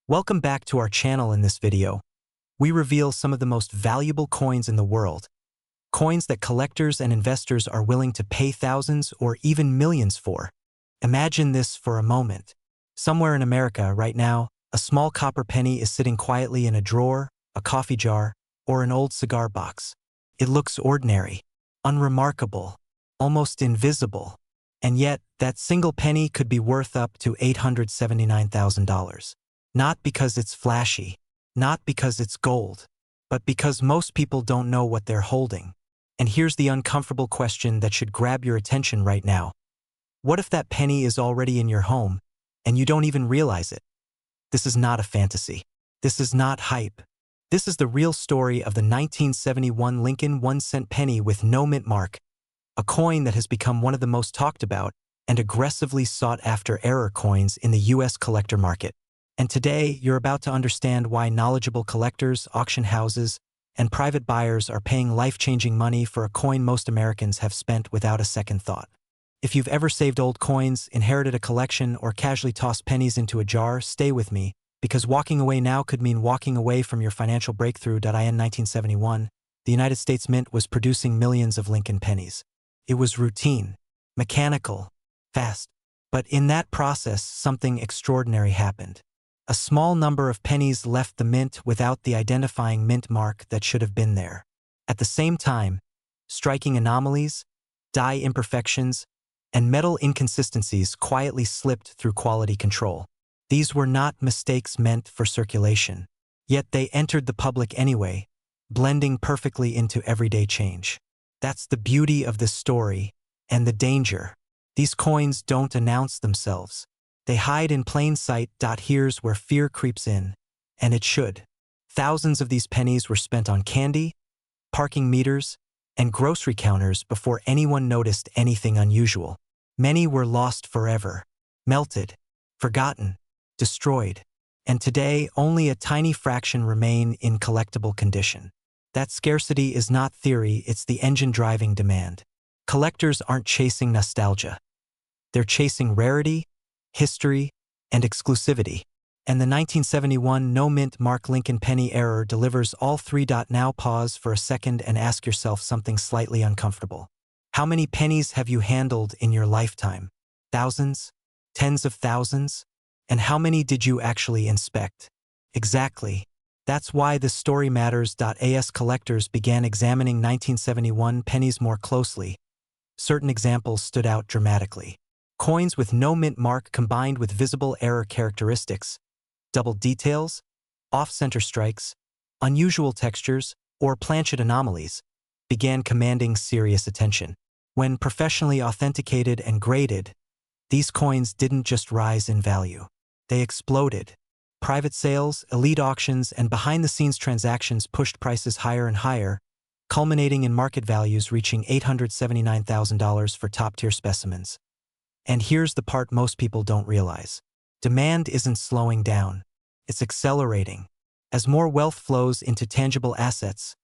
Welcome back to our channel. In this video, we reveal some of the most valuable coins in the world, coins that collectors and investors are willing to pay thousands or even millions for. Imagine this for a moment. Somewhere in America right now, a small copper penny is sitting quietly in a drawer, a coffee jar, or an old cigar box. It looks ordinary, unremarkable, almost invisible, and yet that single penny could be worth up to $879,000. Not because it's flashy, not because it's gold, but because most people don't know what they're holding. And here's the uncomfortable question that should grab your attention right now. What if that penny is already in your home, and you don't even realize it? This is not a fantasy. This is not hype. This is the real story of the 1971 Lincoln 1-cent penny with no mint mark, a coin that has become one of the most talked about and aggressively sought-after error coins in the U.S. collector market. And today, you're about to understand why knowledgeable collectors, auction houses, and private buyers are paying life-changing money for a coin most Americans have spent without a second thought. If you've ever saved old coins, inherited a collection, or casually tossed pennies into a jar, stay with me, because walking away now could mean walking away from your financial breakthrough. In 1971, the United States Mint was producing millions of Lincoln pennies. It was routine, mechanical, fast. But in that process, something extraordinary happened. A small number of pennies left the mint without the identifying mint mark that should have been there. At the same time, striking anomalies, die imperfections, and metal inconsistencies quietly slipped through quality control. These were not mistakes meant for circulation, yet they entered the public anyway, blending perfectly into everyday change. That's the beauty of this story, and the danger. These coins don't announce themselves. They hide in plain sight. Here's where fear creeps in, and it should. Thousands of these pennies were spent on candy, parking meters, and grocery counters before anyone noticed anything unusual. Many were lost forever, melted, forgotten, destroyed, and today only a tiny fraction remain in collectible condition. That scarcity is not theory, it's the engine driving demand. Collectors aren't chasing nostalgia. They're chasing rarity, history, and exclusivity. And the 1971 no-mint mark Lincoln penny error delivers all three. Now pause for a second and ask yourself something slightly uncomfortable. How many pennies have you handled in your lifetime? Thousands? Tens of thousands? And how many did you actually inspect? Exactly. That's why this story matters. As collectors began examining 1971 pennies more closely, certain examples stood out dramatically. Coins with no mint mark combined with visible error characteristics, double details, off-center strikes, unusual textures, or planchet anomalies began commanding serious attention. When professionally authenticated and graded, these coins didn't just rise in value. They exploded. Private sales, elite auctions, and behind-the-scenes transactions pushed prices higher and higher, culminating in market values reaching $879,000 for top-tier specimens. And here's the part most people don't realize. Demand isn't slowing down. It's accelerating. As more wealth flows into tangible assets,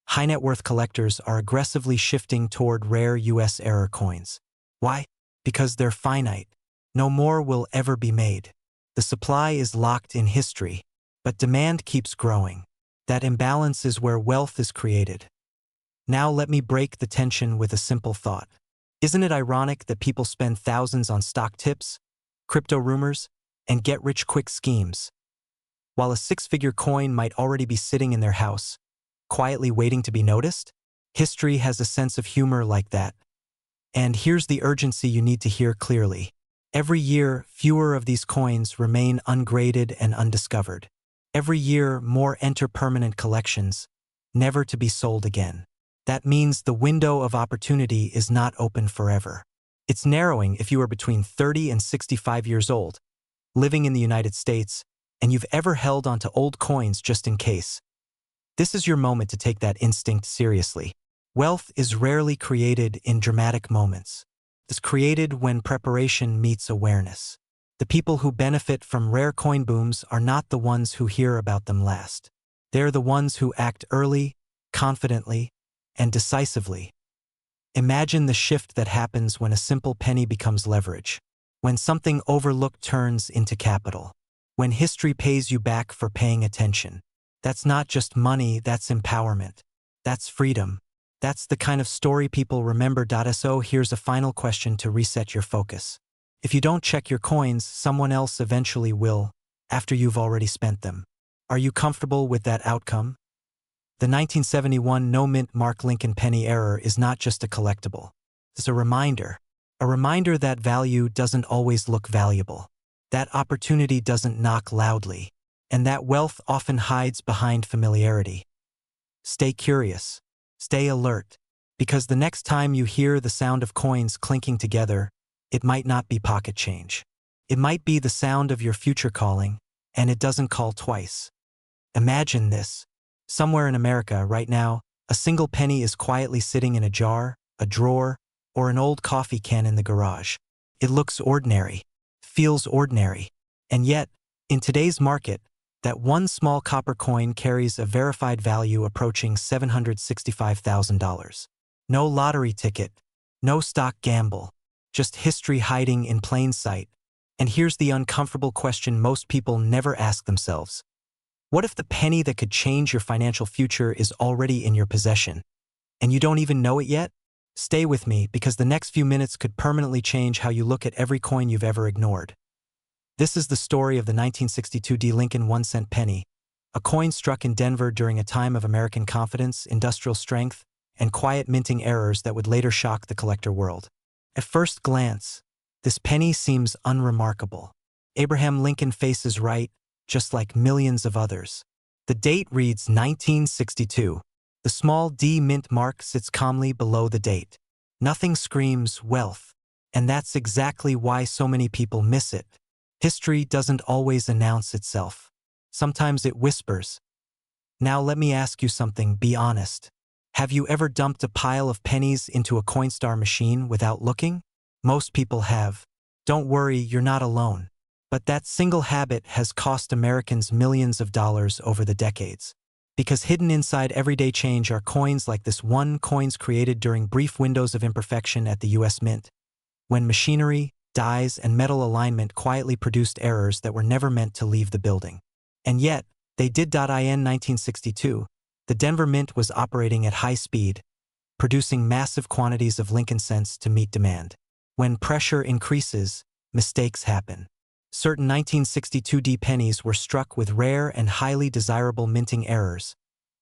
high-net-worth collectors are aggressively shifting toward rare U.S. error coins. Why? Because they're finite. No more will ever be made. The supply is locked in history, but demand keeps growing. That imbalance is where wealth is created. Now let me break the tension with a simple thought. Isn't it ironic that people spend thousands on stock tips, crypto rumors, and get-rich-quick schemes, while a six-figure coin might already be sitting in their house, quietly waiting to be noticed? History has a sense of humor like that. And here's the urgency you need to hear clearly. Every year, fewer of these coins remain ungraded and undiscovered. Every year, more enter permanent collections, never to be sold again. That means the window of opportunity is not open forever. It's narrowing if you are between 30 and 65 years old, living in the United States, and you've ever held onto old coins just in case. This is your moment to take that instinct seriously. Wealth is rarely created in dramatic moments. It's created when preparation meets awareness. The people who benefit from rare coin booms are not the ones who hear about them last. They're the ones who act early, confidently, and decisively. Imagine the shift that happens when a simple penny becomes leverage, when something overlooked turns into capital. When history pays you back for paying attention. That's not just money, that's empowerment. That's freedom. That's the kind of story people remember. So here's a final question to reset your focus. If you don't check your coins, someone else eventually will, after you've already spent them. Are you comfortable with that outcome? The 1971 no-mint Mark Lincoln penny error is not just a collectible. It's a reminder that value doesn't always look valuable, that opportunity doesn't knock loudly, and that wealth often hides behind familiarity. Stay curious, stay alert, because the next time you hear the sound of coins clinking together, it might not be pocket change. It might be the sound of your future calling, and it doesn't call twice. Imagine this. Somewhere in America right now, a single penny is quietly sitting in a jar, a drawer, or an old coffee can in the garage. It looks ordinary, feels ordinary, and yet, in today's market, that one small copper coin carries a verified value approaching $765,000. No lottery ticket, no stock gamble, just history hiding in plain sight. And here's the uncomfortable question most people never ask themselves. What if the penny that could change your financial future is already in your possession, and you don't even know it yet? Stay with me, because the next few minutes could permanently change how you look at every coin you've ever ignored. This is the story of the 1962 D. Lincoln 1-cent penny, a coin struck in Denver during a time of American confidence, industrial strength, and quiet minting errors that would later shock the collector world. At first glance, this penny seems unremarkable. Abraham Lincoln faces right, just like millions of others. The date reads 1962. The small D mint mark sits calmly below the date. Nothing screams wealth, and that's exactly why so many people miss it. History doesn't always announce itself. Sometimes it whispers. Now let me ask you something, be honest. Have you ever dumped a pile of pennies into a Coinstar machine without looking? Most people have. Don't worry, you're not alone. But that single habit has cost Americans millions of dollars over the decades. Because hidden inside everyday change are coins like this one, coins created during brief windows of imperfection at the US Mint, when machinery, dies, and metal alignment quietly produced errors that were never meant to leave the building. And yet, they did. In 1962, the Denver Mint was operating at high speed, producing massive quantities of Lincoln cents to meet demand. When pressure increases, mistakes happen. Certain 1962 D pennies were struck with rare and highly desirable minting errors,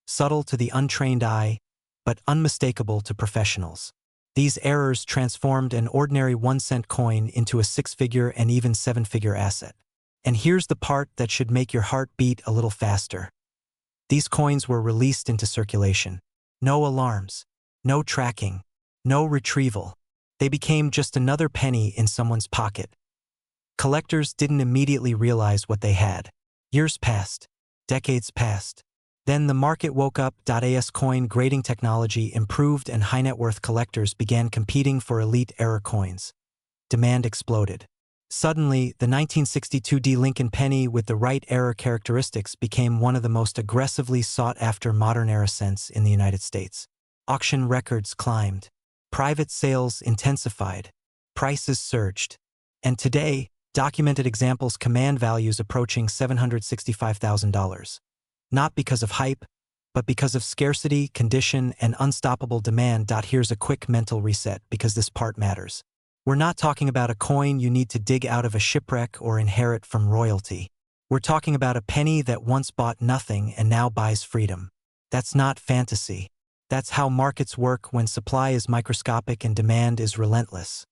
subtle to the untrained eye, but unmistakable to professionals. These errors transformed an ordinary 1-cent coin into a 6-figure and even 7-figure asset. And here's the part that should make your heart beat a little faster. These coins were released into circulation. No alarms, no tracking, no retrieval. They became just another penny in someone's pocket. Collectors didn't immediately realize what they had. Years passed, decades passed. Then the market woke up. As coin grading technology improved and high-net-worth collectors began competing for elite error coins, demand exploded. Suddenly, the 1962 D. Lincoln penny with the right error characteristics became one of the most aggressively sought-after modern-era cents in the United States. Auction records climbed. Private sales intensified. Prices surged. And today, documented examples command values approaching $765,000. Not because of hype, but because of scarcity, condition, and unstoppable demand. Here's a quick mental reset, because this part matters. We're not talking about a coin you need to dig out of a shipwreck or inherit from royalty. We're talking about a penny that once bought nothing and now buys freedom. That's not fantasy. That's how markets work when supply is microscopic and demand is relentless.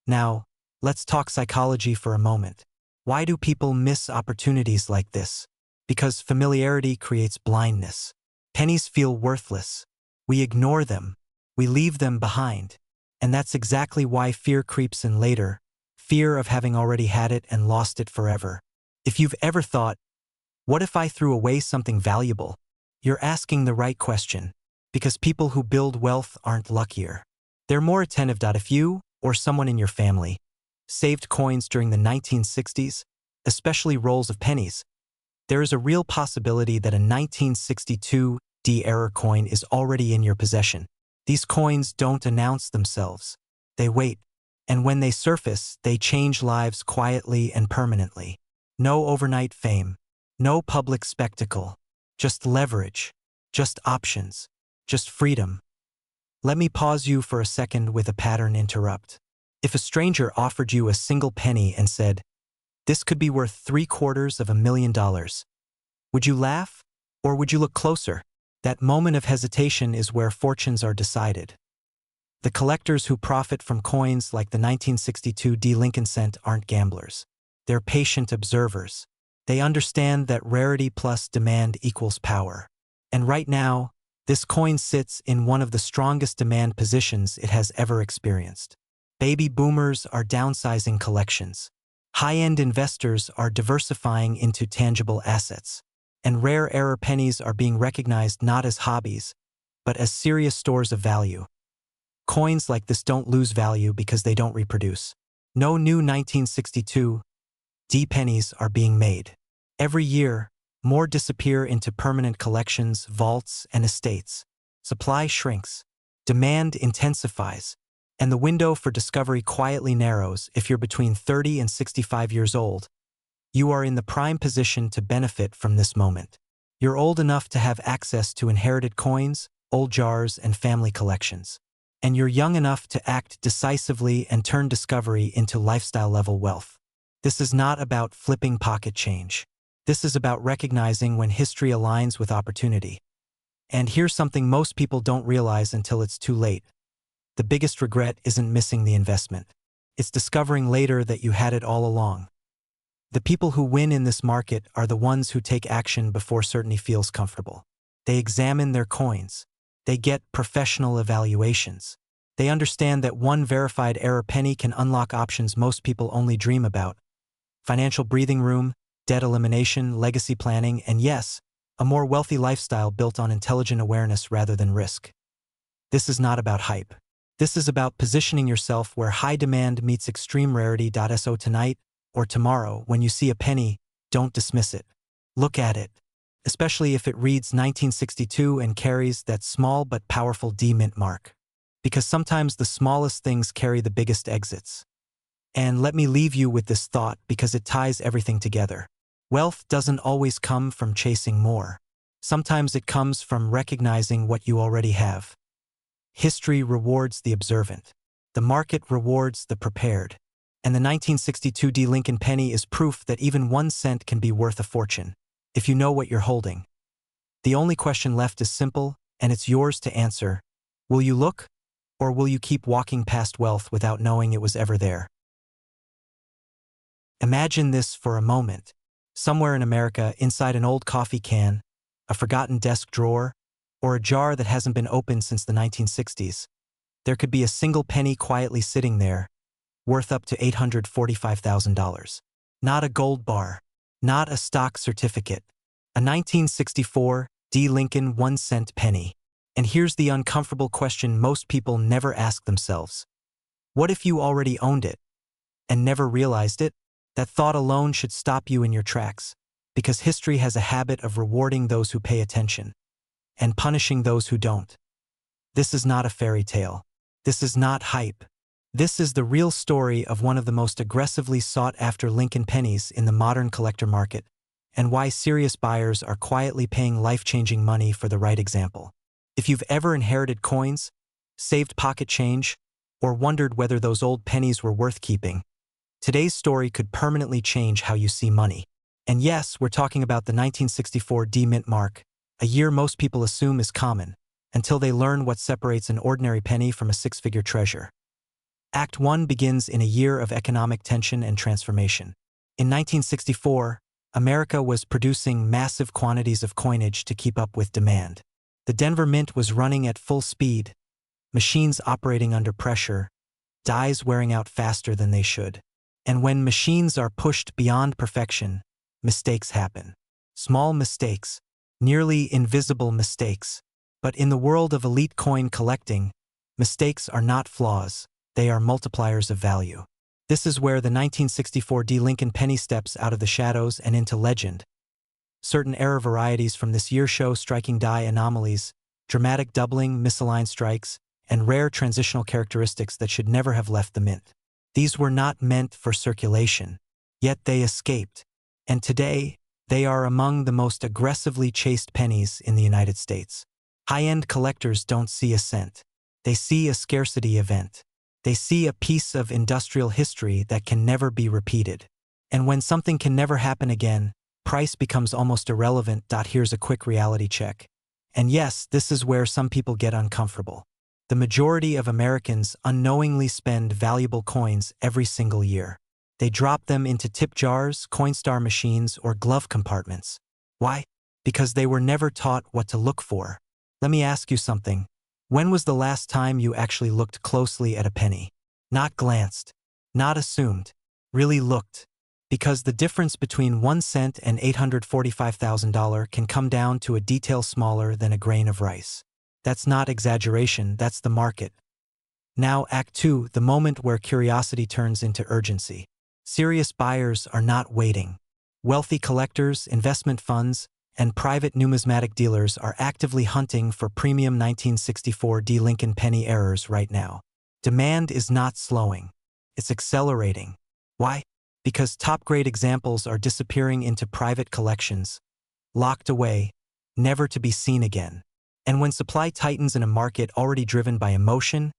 Now, let's talk psychology for a moment. Why do people miss opportunities like this? Because familiarity creates blindness. Pennies feel worthless. We ignore them. We leave them behind. And that's exactly why fear creeps in later. Fear of having already had it and lost it forever. If you've ever thought, what if I threw away something valuable? You're asking the right question. Because people who build wealth aren't luckier. They're more attentive. If you, or someone in your family, saved coins during the 1960s, especially rolls of pennies, there is a real possibility that a 1962 D error coin is already in your possession. These coins don't announce themselves. They wait. And when they surface, they change lives quietly and permanently. No overnight fame. No public spectacle. Just leverage. Just options. Just freedom. Let me pause you for a second with a pattern interrupt. If a stranger offered you a single penny and said, "This could be worth $750,000, would you laugh? Or would you look closer? That moment of hesitation is where fortunes are decided. The collectors who profit from coins like the 1962 D. Lincoln cent aren't gamblers. They're patient observers. They understand that rarity plus demand equals power. And right now, this coin sits in one of the strongest demand positions it has ever experienced. Baby boomers are downsizing collections. High-end investors are diversifying into tangible assets. And rare error pennies are being recognized not as hobbies, but as serious stores of value. Coins like this don't lose value because they don't reproduce. No new 1962 D pennies are being made. Every year, more disappear into permanent collections, vaults, and estates. Supply shrinks. Demand intensifies. And the window for discovery quietly narrows. If you're between 30 and 65 years old, you are in the prime position to benefit from this moment. You're old enough to have access to inherited coins, old jars, and family collections. And you're young enough to act decisively and turn discovery into lifestyle-level wealth. This is not about flipping pocket change. This is about recognizing when history aligns with opportunity. And here's something most people don't realize until it's too late. The biggest regret isn't missing the investment. It's discovering later that you had it all along. The people who win in this market are the ones who take action before certainty feels comfortable. They examine their coins. They get professional evaluations. They understand that one verified error penny can unlock options most people only dream about: financial breathing room, debt elimination, legacy planning, and yes, a more wealthy lifestyle built on intelligent awareness rather than risk. This is not about hype. This is about positioning yourself where high demand meets extreme rarity. So tonight, or tomorrow, when you see a penny, don't dismiss it. Look at it, especially if it reads 1962 and carries that small but powerful D mint mark. Because sometimes the smallest things carry the biggest exits. And let me leave you with this thought because it ties everything together. Wealth doesn't always come from chasing more. Sometimes it comes from recognizing what you already have. History rewards the observant. The market rewards the prepared. And the 1962 D. Lincoln penny is proof that even 1 cent can be worth a fortune, if you know what you're holding. The only question left is simple, and it's yours to answer. Will you look, or will you keep walking past wealth without knowing it was ever there? Imagine this for a moment. Somewhere in America, inside an old coffee can, a forgotten desk drawer, or a jar that hasn't been opened since the 1960s, there could be a single penny quietly sitting there, worth up to $845,000. Not a gold bar, not a stock certificate, a 1964 D. Lincoln 1-cent penny. And here's the uncomfortable question most people never ask themselves. What if you already owned it and never realized it? That thought alone should stop you in your tracks, because history has a habit of rewarding those who pay attention and punishing those who don't. This is not a fairy tale. This is not hype. This is the real story of one of the most aggressively sought-after Lincoln pennies in the modern collector market, and why serious buyers are quietly paying life-changing money for the right example. If you've ever inherited coins, saved pocket change, or wondered whether those old pennies were worth keeping, today's story could permanently change how you see money. And yes, we're talking about the 1964 D mint mark, a year most people assume is common, until they learn what separates an ordinary penny from a six-figure treasure. Act 1 begins in a year of economic tension and transformation. In 1964, America was producing massive quantities of coinage to keep up with demand. The Denver Mint was running at full speed, machines operating under pressure, dies wearing out faster than they should. And when machines are pushed beyond perfection, mistakes happen. Small mistakes, nearly invisible mistakes. But in the world of elite coin collecting, mistakes are not flaws, they are multipliers of value. This is where the 1964 D. Lincoln penny steps out of the shadows and into legend. Certain error varieties from this year show striking die anomalies, dramatic doubling, misaligned strikes, and rare transitional characteristics that should never have left the mint. These were not meant for circulation, yet they escaped. And today, they are among the most aggressively chased pennies in the United States. High-end collectors don't see a cent. They see a scarcity event. They see a piece of industrial history that can never be repeated. And when something can never happen again, price becomes almost irrelevant. Here's a quick reality check. And yes, this is where some people get uncomfortable. The majority of Americans unknowingly spend valuable coins every single year. They drop them into tip jars, Coinstar machines, or glove compartments. Why? Because they were never taught what to look for. Let me ask you something. When was the last time you actually looked closely at a penny? Not glanced, not assumed, really looked. Because the difference between 1 cent and $845,000 can come down to a detail smaller than a grain of rice. That's not exaggeration, that's the market. Now, Act 2, the moment where curiosity turns into urgency. Serious buyers are not waiting. Wealthy collectors, investment funds, and private numismatic dealers are actively hunting for premium 1964 D. Lincoln penny errors right now. Demand is not slowing. It's accelerating. Why? Because top-grade examples are disappearing into private collections, locked away, never to be seen again. And when supply tightens in a market already driven by emotion,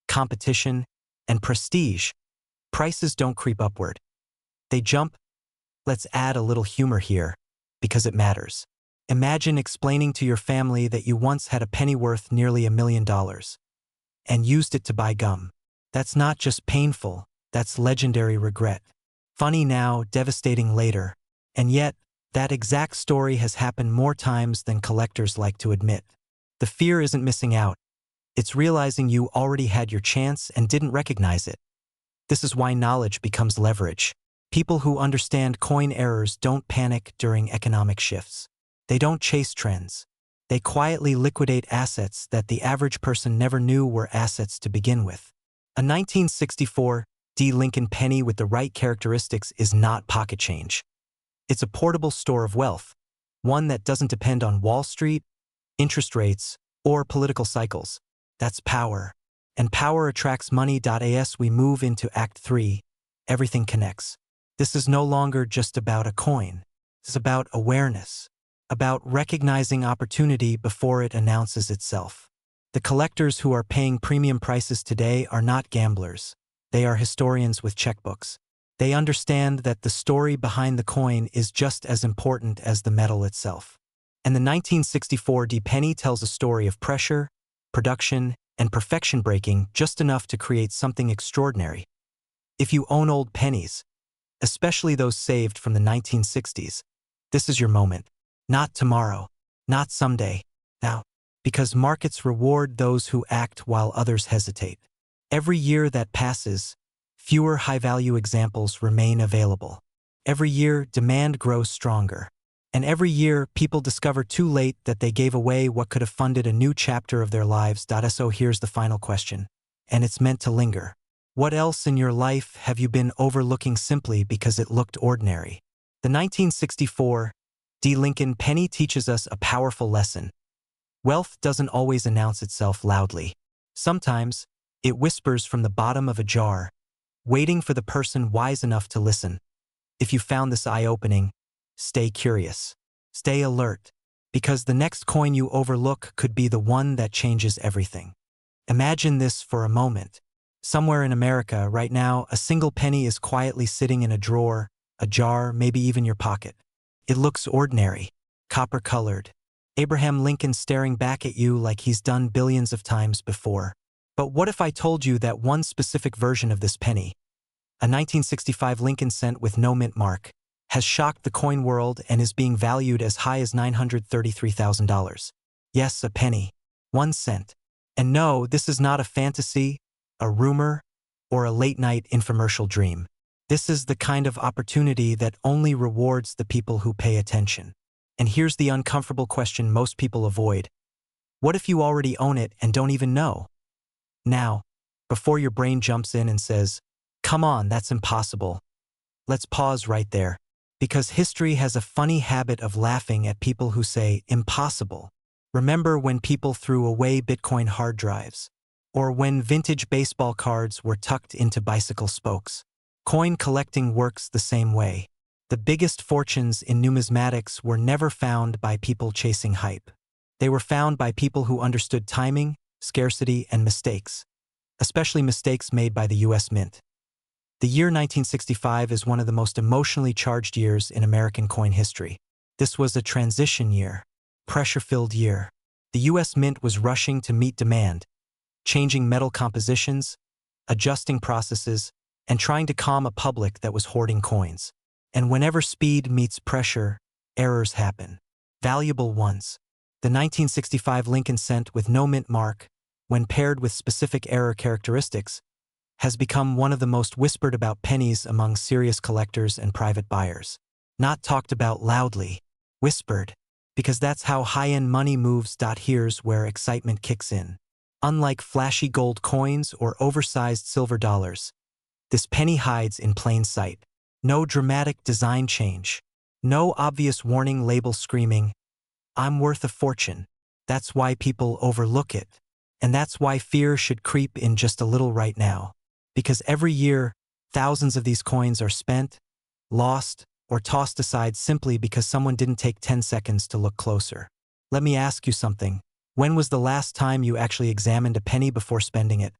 competition, and prestige, prices don't creep upward. They jump. Let's add a little humor here, because it matters. Imagine explaining to your family that you once had a penny worth nearly $1 million and used it to buy gum. That's not just painful, that's legendary regret. Funny now, devastating later. And yet, that exact story has happened more times than collectors like to admit. The fear isn't missing out. It's realizing you already had your chance and didn't recognize it. This is why knowledge becomes leverage. People who understand coin errors don't panic during economic shifts. They don't chase trends. They quietly liquidate assets that the average person never knew were assets to begin with. A 1964 D. Lincoln penny with the right characteristics is not pocket change. It's a portable store of wealth, one that doesn't depend on Wall Street, interest rates, or political cycles. That's power. And power attracts money. As we move into Act 3, everything connects. This is no longer just about a coin. It's about awareness, about recognizing opportunity before it announces itself. The collectors who are paying premium prices today are not gamblers. They are historians with checkbooks. They understand that the story behind the coin is just as important as the metal itself. And the 1964 D penny tells a story of pressure, production, and perfection breaking just enough to create something extraordinary. If you own old pennies, especially those saved from the 1960s, this is your moment. Not tomorrow, not someday, now. Because markets reward those who act while others hesitate. Every year that passes, fewer high-value examples remain available. Every year, demand grows stronger. And every year, people discover too late that they gave away what could have funded a new chapter of their lives. So here's the final question, and it's meant to linger. What else in your life have you been overlooking simply because it looked ordinary? The 1964 D. Lincoln penny teaches us a powerful lesson. Wealth doesn't always announce itself loudly. Sometimes, it whispers from the bottom of a jar, waiting for the person wise enough to listen. If you found this eye-opening, stay curious, stay alert, because the next coin you overlook could be the one that changes everything. Imagine this for a moment. Somewhere in America, right now, a single penny is quietly sitting in a drawer, a jar, maybe even your pocket. It looks ordinary, copper-colored. Abraham Lincoln staring back at you like he's done billions of times before. But what if I told you that one specific version of this penny, a 1965 Lincoln cent with no mint mark, has shocked the coin world and is being valued as high as $933,000? Yes, a penny. 1 cent. And no, this is not a fantasy, a rumor, or a late-night infomercial dream. This is the kind of opportunity that only rewards the people who pay attention. And here's the uncomfortable question most people avoid. What if you already own it and don't even know? Now, before your brain jumps in and says, "Come on, that's impossible," let's pause right there. Because history has a funny habit of laughing at people who say, "Impossible." Remember when people threw away Bitcoin hard drives? Or when vintage baseball cards were tucked into bicycle spokes? Coin collecting works the same way. The biggest fortunes in numismatics were never found by people chasing hype. They were found by people who understood timing, scarcity, and mistakes, especially mistakes made by the U.S. Mint. The year 1965 is one of the most emotionally charged years in American coin history. This was a transition year, pressure-filled year. The U.S. Mint was rushing to meet demand, changing metal compositions, adjusting processes, and trying to calm a public that was hoarding coins. And whenever speed meets pressure, errors happen. Valuable ones. The 1965 Lincoln cent with no mint mark, when paired with specific error characteristics, has become one of the most whispered about pennies among serious collectors and private buyers. Not talked about loudly, whispered, because that's how high-end money moves. Here's where excitement kicks in. Unlike flashy gold coins or oversized silver dollars, this penny hides in plain sight. No dramatic design change. No obvious warning label screaming, "I'm worth a fortune." That's why people overlook it. And that's why fear should creep in just a little right now. Because every year, thousands of these coins are spent, lost, or tossed aside simply because someone didn't take 10 seconds to look closer. Let me ask you something. When was the last time you actually examined a penny before spending it?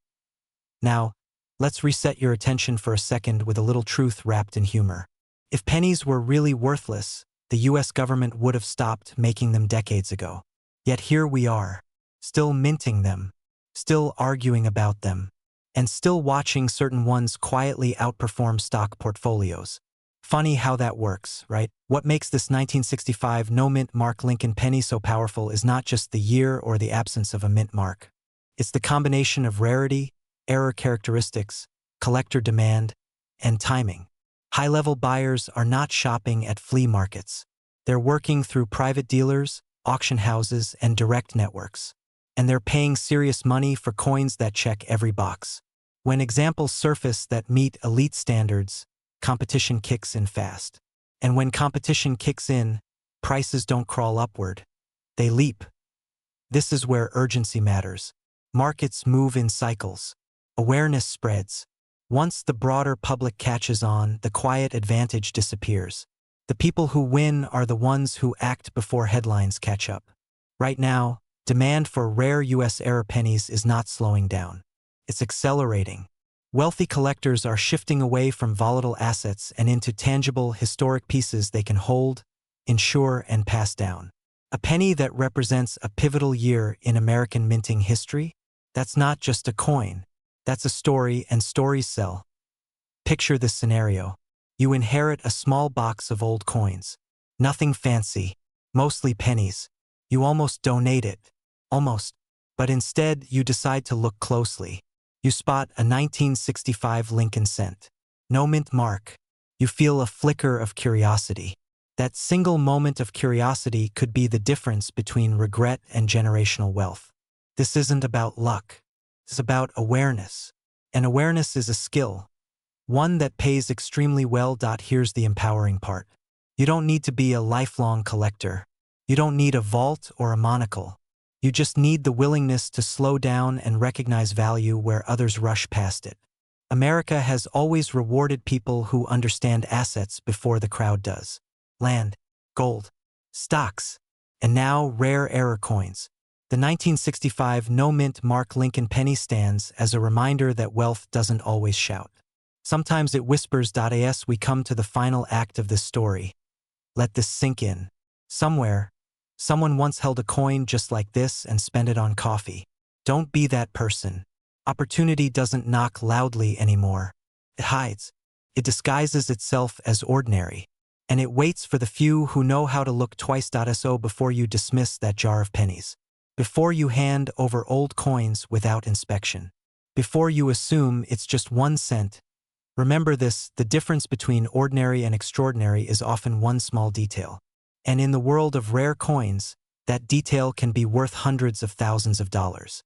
Now, let's reset your attention for a second with a little truth wrapped in humor. If pennies were really worthless, the US government would have stopped making them decades ago. Yet here we are, still minting them, still arguing about them, and still watching certain ones quietly outperform stock portfolios. Funny how that works, right? What makes this 1965 no-mint mark Lincoln penny so powerful is not just the year or the absence of a mint mark. It's the combination of rarity, error characteristics, collector demand, and timing. High-level buyers are not shopping at flea markets. They're working through private dealers, auction houses, and direct networks. And they're paying serious money for coins that check every box. When examples surface that meet elite standards, competition kicks in fast. And when competition kicks in, prices don't crawl upward. They leap. This is where urgency matters. Markets move in cycles. Awareness spreads. Once the broader public catches on, the quiet advantage disappears. The people who win are the ones who act before headlines catch up. Right now, demand for rare US-era pennies is not slowing down. It's accelerating. Wealthy collectors are shifting away from volatile assets and into tangible, historic pieces they can hold, insure, and pass down. A penny that represents a pivotal year in American minting history? That's not just a coin. That's a story, and stories sell. Picture this scenario. You inherit a small box of old coins. Nothing fancy, mostly pennies. You almost donate it. Almost. But instead, you decide to look closely. You spot a 1965 Lincoln cent. No mint mark. You feel a flicker of curiosity. That single moment of curiosity could be the difference between regret and generational wealth. This isn't about luck. It's about awareness. And awareness is a skill. One that pays extremely well. Here's the empowering part. You don't need to be a lifelong collector. You don't need a vault or a monocle. You just need the willingness to slow down and recognize value where others rush past it. America has always rewarded people who understand assets before the crowd does. Land, gold, stocks, and now rare error coins. The 1965 no-mint mark Lincoln penny stands as a reminder that wealth doesn't always shout. Sometimes it whispers. As we come to the final act of this story. Let this sink in. Somewhere, someone once held a coin just like this and spent it on coffee. Don't be that person. Opportunity doesn't knock loudly anymore. It hides. It disguises itself as ordinary. And it waits for the few who know how to look twice. So before you dismiss that jar of pennies. Before you hand over old coins without inspection. Before you assume it's just 1 cent. Remember this: the difference between ordinary and extraordinary is often one small detail. And in the world of rare coins, that detail can be worth hundreds of thousands of dollars.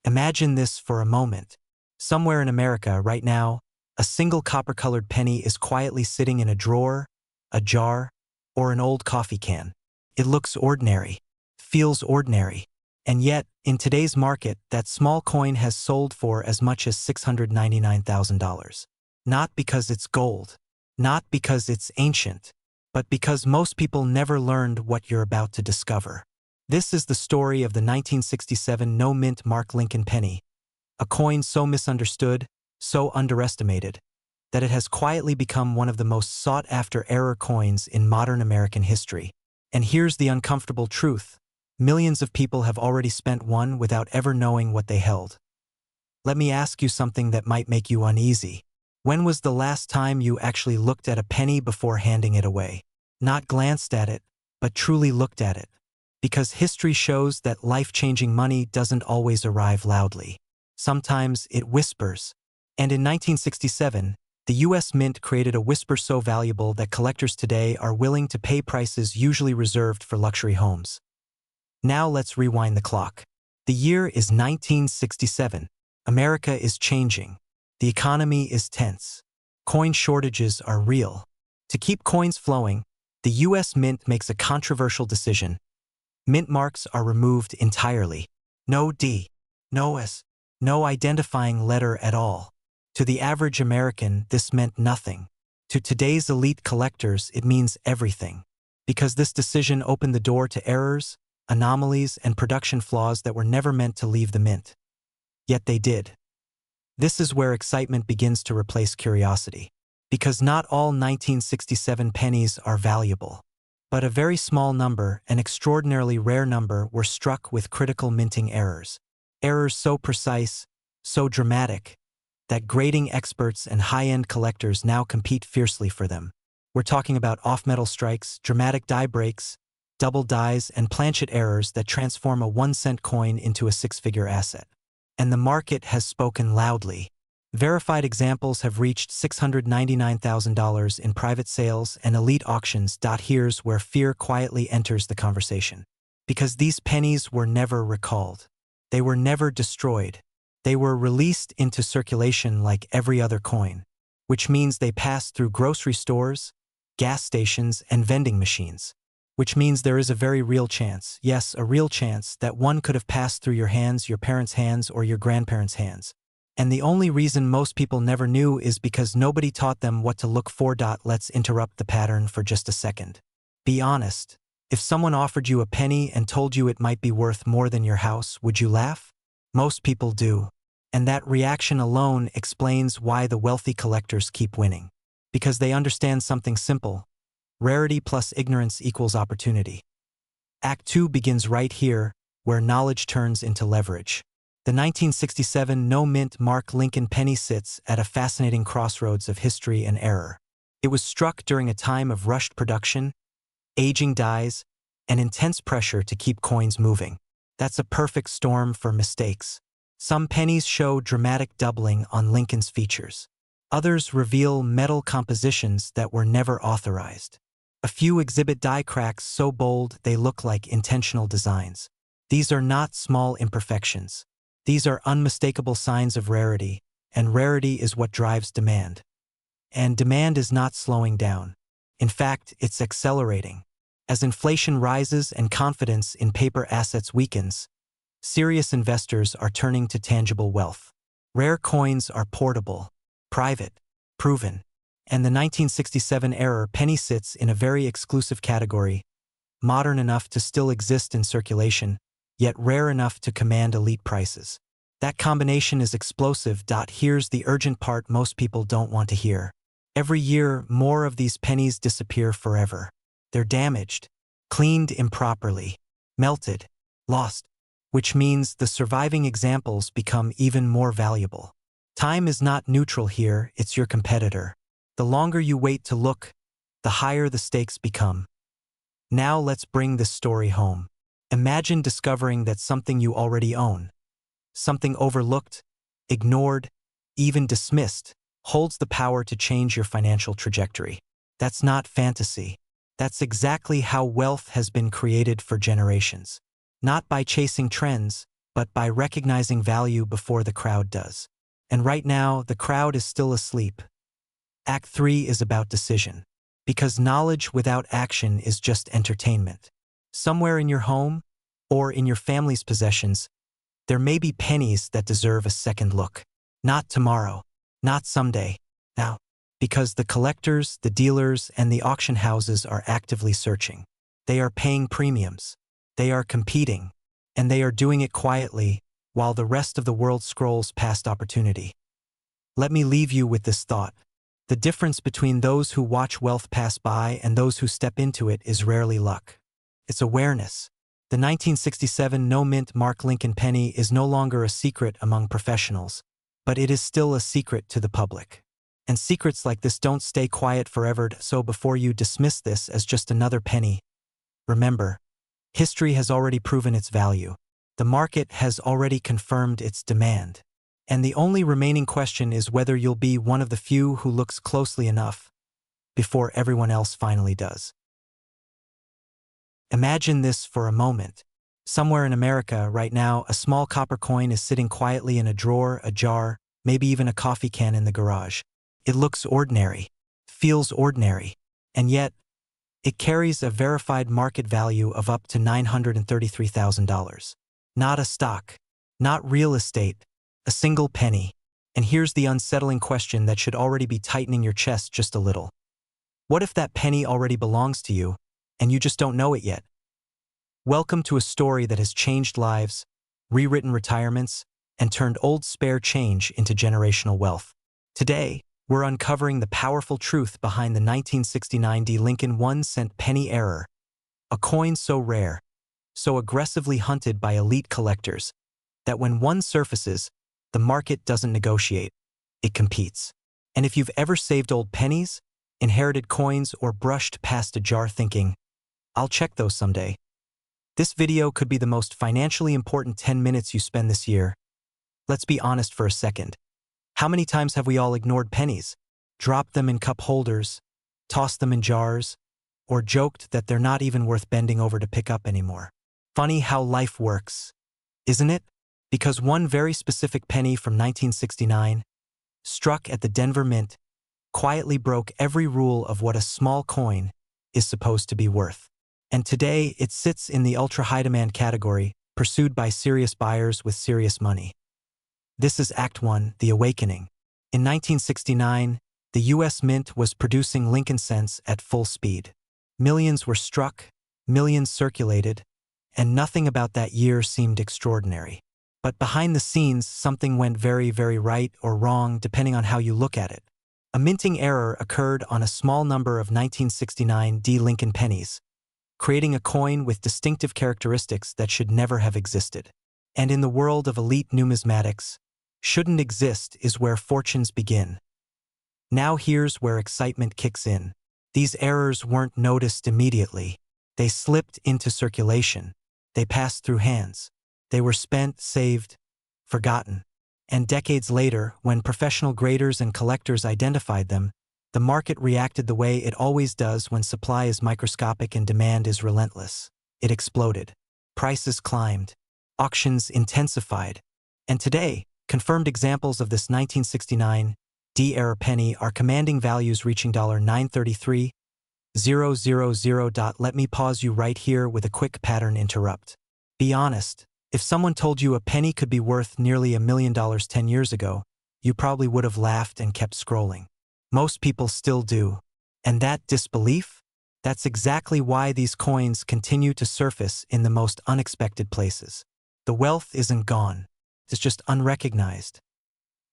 Imagine this for a moment. Somewhere in America right now, a single copper-colored penny is quietly sitting in a drawer, a jar, or an old coffee can. It looks ordinary, feels ordinary, and yet, in today's market, that small coin has sold for as much as $699,000. Not because it's gold, Not because it's ancient, but because most people never learned what you're about to discover. This is the story of the 1967 no-mint Mark Lincoln penny, a coin so misunderstood, so underestimated, that it has quietly become one of the most sought-after error coins in modern American history. And here's the uncomfortable truth: millions of people have already spent one without ever knowing what they held. Let me ask you something that might make you uneasy. When was the last time you actually looked at a penny before handing it away? Not glanced at it, but truly looked at it. Because history shows that life-changing money doesn't always arrive loudly. Sometimes it whispers. And in 1967, the U.S. Mint created a whisper so valuable that collectors today are willing to pay prices usually reserved for luxury homes. Now let's rewind the clock. The year is 1967. America is changing. The economy is tense. Coin shortages are real. To keep coins flowing, the U.S. Mint makes a controversial decision. Mint marks are removed entirely. No D, no S, no identifying letter at all. To the average American, this meant nothing. To today's elite collectors, it means everything. Because this decision opened the door to errors, anomalies, and production flaws that were never meant to leave the mint. Yet they did. This is where excitement begins to replace curiosity. Because not all 1967 pennies are valuable. But a very small number, an extraordinarily rare number, were struck with critical minting errors. Errors so precise, so dramatic, that grading experts and high-end collectors now compete fiercely for them. We're talking about off-metal strikes, dramatic die breaks, double dies, and planchet errors that transform a 1-cent coin into a 6-figure asset. And the market has spoken loudly. Verified examples have reached $699,000 in private sales and elite auctions. Here's where fear quietly enters the conversation. Because these pennies were never recalled. They were never destroyed. They were released into circulation like every other coin, which means they passed through grocery stores, gas stations, and vending machines. Which means there is a very real chance, yes, a real chance, that one could have passed through your hands, your parents' hands, or your grandparents' hands. And the only reason most people never knew is because nobody taught them what to look for. Let's interrupt the pattern for just a second. Be honest. If someone offered you a penny and told you it might be worth more than your house, would you laugh? Most people do. And that reaction alone explains why the wealthy collectors keep winning. Because they understand something simple. Rarity plus ignorance equals opportunity. Act 2 begins right here, where knowledge turns into leverage. The 1967 no-mint Mark Lincoln penny sits at a fascinating crossroads of history and error. It was struck during a time of rushed production, aging dies, and intense pressure to keep coins moving. That's a perfect storm for mistakes. Some pennies show dramatic doubling on Lincoln's features. Others reveal metal compositions that were never authorized. A few exhibit die cracks so bold they look like intentional designs. These are not small imperfections. These are unmistakable signs of rarity, and rarity is what drives demand. And demand is not slowing down. In fact, it's accelerating. As inflation rises and confidence in paper assets weakens, serious investors are turning to tangible wealth. Rare coins are portable, private, proven, and the 1967 error penny sits in a very exclusive category, modern enough to still exist in circulation, yet rare enough to command elite prices. That combination is explosive. Here's the urgent part most people don't want to hear. Every year, more of these pennies disappear forever. They're damaged, cleaned improperly, melted, lost, which means the surviving examples become even more valuable. Time is not neutral here, it's your competitor. The longer you wait to look, the higher the stakes become. Now let's bring this story home. Imagine discovering that something you already own, something overlooked, ignored, even dismissed, holds the power to change your financial trajectory. That's not fantasy. That's exactly how wealth has been created for generations. Not by chasing trends, but by recognizing value before the crowd does. And right now, the crowd is still asleep. Act 3 is about decision. Because knowledge without action is just entertainment. Somewhere in your home, or in your family's possessions, there may be pennies that deserve a second look. Not tomorrow, not someday, now. Because the collectors, the dealers, and the auction houses are actively searching. They are paying premiums. They are competing. And they are doing it quietly while the rest of the world scrolls past opportunity. Let me leave you with this thought. The difference between those who watch wealth pass by and those who step into it is rarely luck. It's awareness. The 1967 no-mint Mark Lincoln penny is no longer a secret among professionals, but it is still a secret to the public. And secrets like this don't stay quiet forever, so before you dismiss this as just another penny, remember, history has already proven its value. The market has already confirmed its demand. And the only remaining question is whether you'll be one of the few who looks closely enough before everyone else finally does. Imagine this for a moment. Somewhere in America right now, a small copper coin is sitting quietly in a drawer, a jar, maybe even a coffee can in the garage. It looks ordinary, feels ordinary, and yet it carries a verified market value of up to $933,000. Not a stock, not real estate, a single penny. And here's the unsettling question that should already be tightening your chest just a little. What if that penny already belongs to you, and you just don't know it yet? Welcome to a story that has changed lives, rewritten retirements, and turned old spare change into generational wealth. Today, we're uncovering the powerful truth behind the 1969 Lincoln 1-cent penny error, a coin so rare, so aggressively hunted by elite collectors, that when one surfaces, the market doesn't negotiate, it competes. And if you've ever saved old pennies, inherited coins, or brushed past a jar thinking, "I'll check those someday," this video could be the most financially important 10 minutes you spend this year. Let's be honest for a second. How many times have we all ignored pennies, dropped them in cup holders, tossed them in jars, or joked that they're not even worth bending over to pick up anymore? Funny how life works, isn't it? Because one very specific penny from 1969, struck at the Denver Mint, quietly broke every rule of what a small coin is supposed to be worth. And today, it sits in the ultra-high demand category, pursued by serious buyers with serious money. This is Act 1, The Awakening. In 1969, the U.S. Mint was producing Lincoln cents at full speed. Millions were struck, millions circulated, and nothing about that year seemed extraordinary. But behind the scenes, something went very, very right or wrong, depending on how you look at it. A minting error occurred on a small number of 1969 Lincoln pennies, creating a coin with distinctive characteristics that should never have existed. And in the world of elite numismatics, shouldn't exist is where fortunes begin. Now here's where excitement kicks in. These errors weren't noticed immediately. They slipped into circulation. They passed through hands. They were spent, saved, forgotten. And decades later, when professional graders and collectors identified them, the market reacted the way it always does when supply is microscopic and demand is relentless. It exploded. Prices climbed. Auctions intensified. And today, confirmed examples of this 1969 D-era penny are commanding values reaching $933,000. Let me pause you right here with a quick pattern interrupt. Be honest, if someone told you a penny could be worth nearly $1 million 10 years ago, you probably would have laughed and kept scrolling. Most people still do. And that disbelief? That's exactly why these coins continue to surface in the most unexpected places. The wealth isn't gone. It's just unrecognized.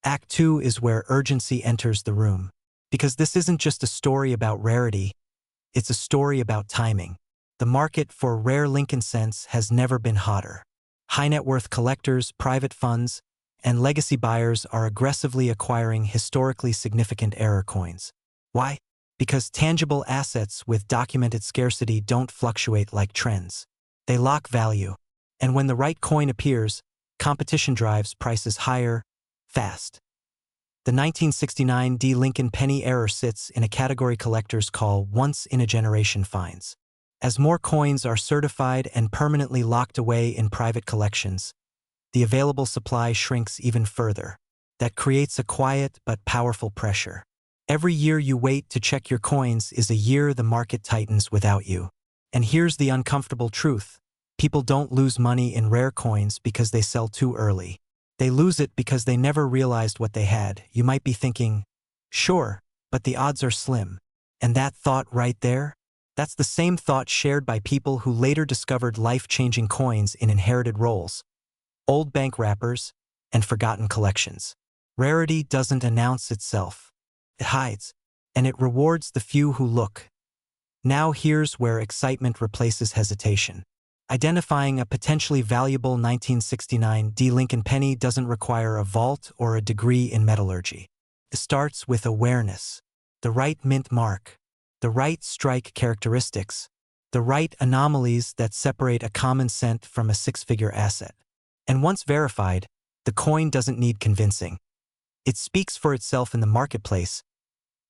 Act 2 is where urgency enters the room. Because this isn't just a story about rarity, it's a story about timing. The market for rare Lincoln cents has never been hotter. High net worth collectors, private funds, and legacy buyers are aggressively acquiring historically significant error coins. Why? Because tangible assets with documented scarcity don't fluctuate like trends. They lock value. And when the right coin appears, competition drives prices higher, fast. The 1969 Lincoln penny error sits in a category collectors call once-in-a-generation finds. As more coins are certified and permanently locked away in private collections, the available supply shrinks even further. That creates a quiet but powerful pressure. Every year you wait to check your coins is a year the market tightens without you. And here's the uncomfortable truth. People don't lose money in rare coins because they sell too early. They lose it because they never realized what they had. You might be thinking, sure, but the odds are slim. And that thought right there? That's the same thought shared by people who later discovered life-changing coins in inherited rolls, old bank wrappers, and forgotten collections. Rarity doesn't announce itself. It hides, and it rewards the few who look. Now here's where excitement replaces hesitation. Identifying a potentially valuable 1969 D Lincoln penny doesn't require a vault or a degree in metallurgy. It starts with awareness, the right mint mark, the right strike characteristics, the right anomalies that separate a common cent from a six-figure asset. And once verified, the coin doesn't need convincing. It speaks for itself in the marketplace.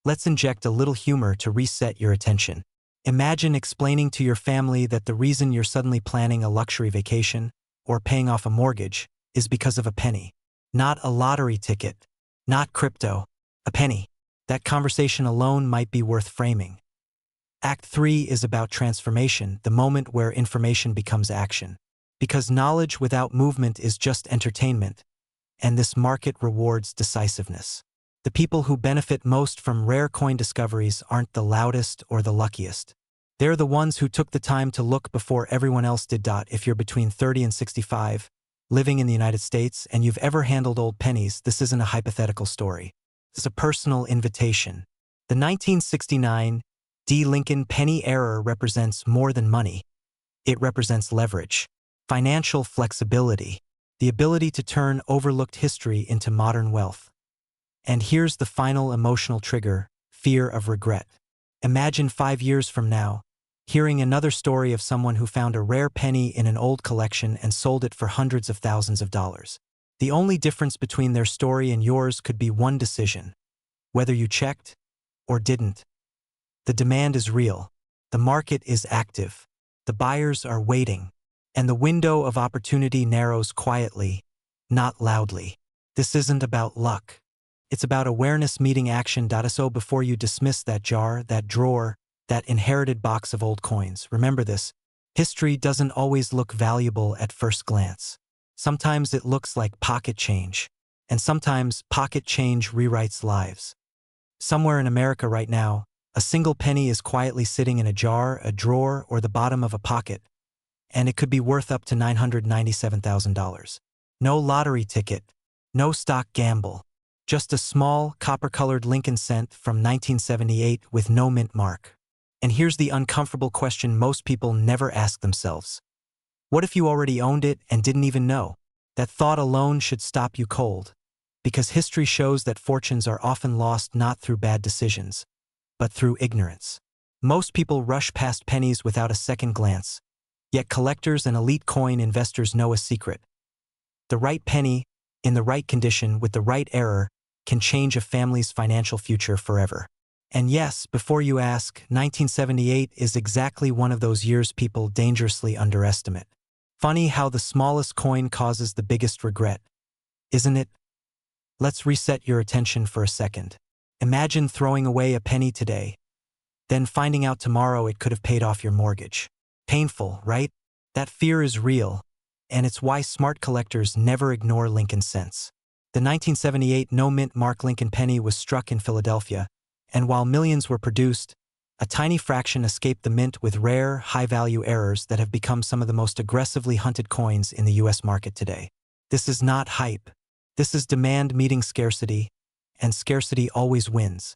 Let's inject a little humor to reset your attention. Imagine explaining to your family that the reason you're suddenly planning a luxury vacation or paying off a mortgage is because of a penny. Not a lottery ticket, not crypto, a penny. That conversation alone might be worth framing. Act 3 is about transformation, the moment where information becomes action. Because knowledge without movement is just entertainment, and this market rewards decisiveness. The people who benefit most from rare coin discoveries aren't the loudest or the luckiest. They're the ones who took the time to look before everyone else did. If you're between 30 and 65, living in the United States, and you've ever handled old pennies, this isn't a hypothetical story. It's a personal invitation. The 1969 D. Lincoln penny era represents more than money. It represents leverage, financial flexibility, the ability to turn overlooked history into modern wealth. And here's the final emotional trigger, fear of regret. Imagine 5 years from now, hearing another story of someone who found a rare penny in an old collection and sold it for hundreds of thousands of dollars. The only difference between their story and yours could be one decision, whether you checked or didn't. The demand is real. The market is active. The buyers are waiting. And the window of opportunity narrows quietly, not loudly. This isn't about luck. It's about awareness meeting action. So before you dismiss that jar, that drawer, that inherited box of old coins, remember this: history doesn't always look valuable at first glance. Sometimes it looks like pocket change, and sometimes pocket change rewrites lives. Somewhere in America right now, a single penny is quietly sitting in a jar, a drawer, or the bottom of a pocket, and it could be worth up to $997,000. No lottery ticket, no stock gamble. Just a small, copper-colored Lincoln cent from 1978 with no mint mark. And here's the uncomfortable question most people never ask themselves. What if you already owned it and didn't even know? That thought alone should stop you cold. Because history shows that fortunes are often lost not through bad decisions, but through ignorance. Most people rush past pennies without a second glance. Yet collectors and elite coin investors know a secret. The right penny, in the right condition with the right error, can change a family's financial future forever. And yes, before you ask, 1978 is exactly one of those years people dangerously underestimate. Funny how the smallest coin causes the biggest regret, isn't it? Let's reset your attention for a second. Imagine throwing away a penny today, then finding out tomorrow it could have paid off your mortgage. Painful, right? That fear is real, and it's why smart collectors never ignore Lincoln cents. The 1978 no-mint mark Lincoln penny was struck in Philadelphia, and while millions were produced, a tiny fraction escaped the mint with rare, high-value errors that have become some of the most aggressively hunted coins in the U.S. market today. This is not hype. This is demand meeting scarcity, and scarcity always wins.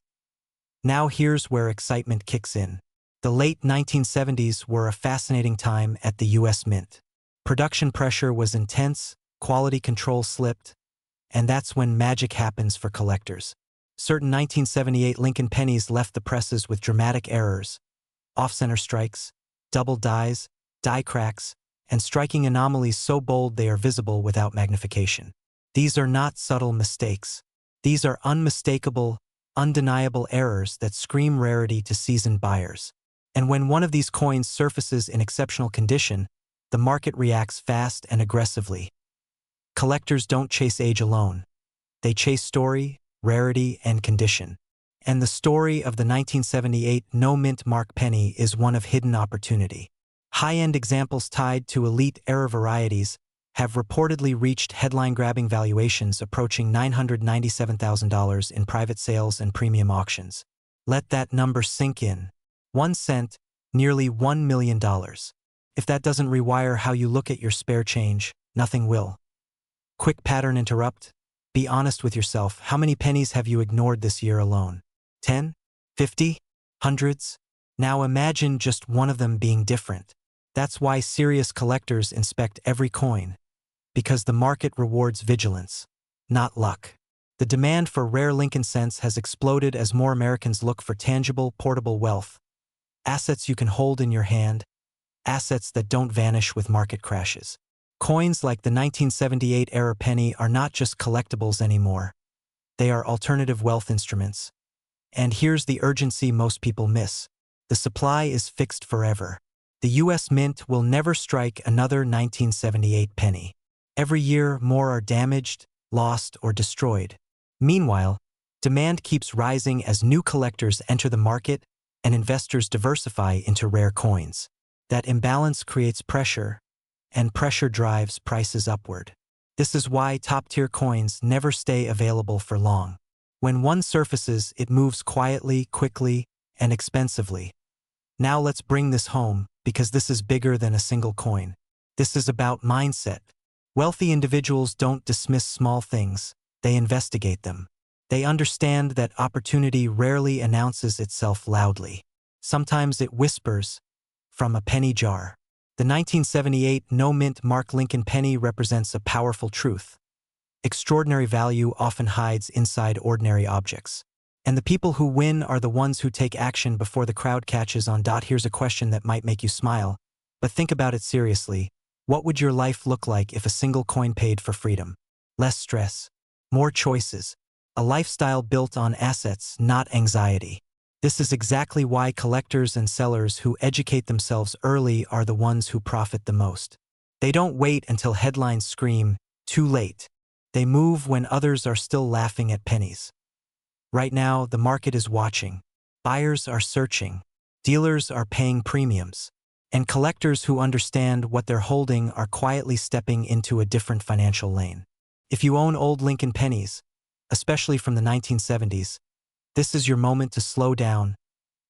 Now here's where excitement kicks in. The late 1970s were a fascinating time at the U.S. Mint. Production pressure was intense, quality control slipped, and that's when magic happens for collectors. Certain 1978 Lincoln pennies left the presses with dramatic errors, off-center strikes, double dies, die cracks, and striking anomalies so bold they are visible without magnification. These are not subtle mistakes. These are unmistakable, undeniable errors that scream rarity to seasoned buyers. And when one of these coins surfaces in exceptional condition, the market reacts fast and aggressively. Collectors don't chase age alone. They chase story, rarity, and condition. And the story of the 1978 no-mint mark penny is one of hidden opportunity. High-end examples tied to elite error varieties have reportedly reached headline-grabbing valuations approaching $997,000 in private sales and premium auctions. Let that number sink in. 1 cent, nearly $1 million. If that doesn't rewire how you look at your spare change, nothing will. Quick pattern interrupt. Be honest with yourself. How many pennies have you ignored this year alone? 10? 50? Hundreds? Now imagine just one of them being different. That's why serious collectors inspect every coin. Because the market rewards vigilance, not luck. The demand for rare Lincoln cents has exploded as more Americans look for tangible, portable wealth. Assets you can hold in your hand. Assets that don't vanish with market crashes. Coins like the 1978-era penny are not just collectibles anymore. They are alternative wealth instruments. And here's the urgency most people miss. The supply is fixed forever. The U.S. Mint will never strike another 1978 penny. Every year, more are damaged, lost, or destroyed. Meanwhile, demand keeps rising as new collectors enter the market and investors diversify into rare coins. That imbalance creates pressure, and pressure drives prices upward. This is why top-tier coins never stay available for long. When one surfaces, it moves quietly, quickly, and expensively. Now let's bring this home, because this is bigger than a single coin. This is about mindset. Wealthy individuals don't dismiss small things, they investigate them. They understand that opportunity rarely announces itself loudly. Sometimes it whispers from a penny jar. The 1978 no-mint Mark Lincoln penny represents a powerful truth. Extraordinary value often hides inside ordinary objects. And the people who win are the ones who take action before the crowd catches on. Here's a question that might make you smile, but think about it seriously. What would your life look like if a single coin paid for freedom? Less stress, more choices, a lifestyle built on assets, not anxiety. This is exactly why collectors and sellers who educate themselves early are the ones who profit the most. They don't wait until headlines scream, "Too late." They move when others are still laughing at pennies. Right now, the market is watching. Buyers are searching. Dealers are paying premiums. And collectors who understand what they're holding are quietly stepping into a different financial lane. If you own old Lincoln pennies, especially from the 1970s, this is your moment to slow down,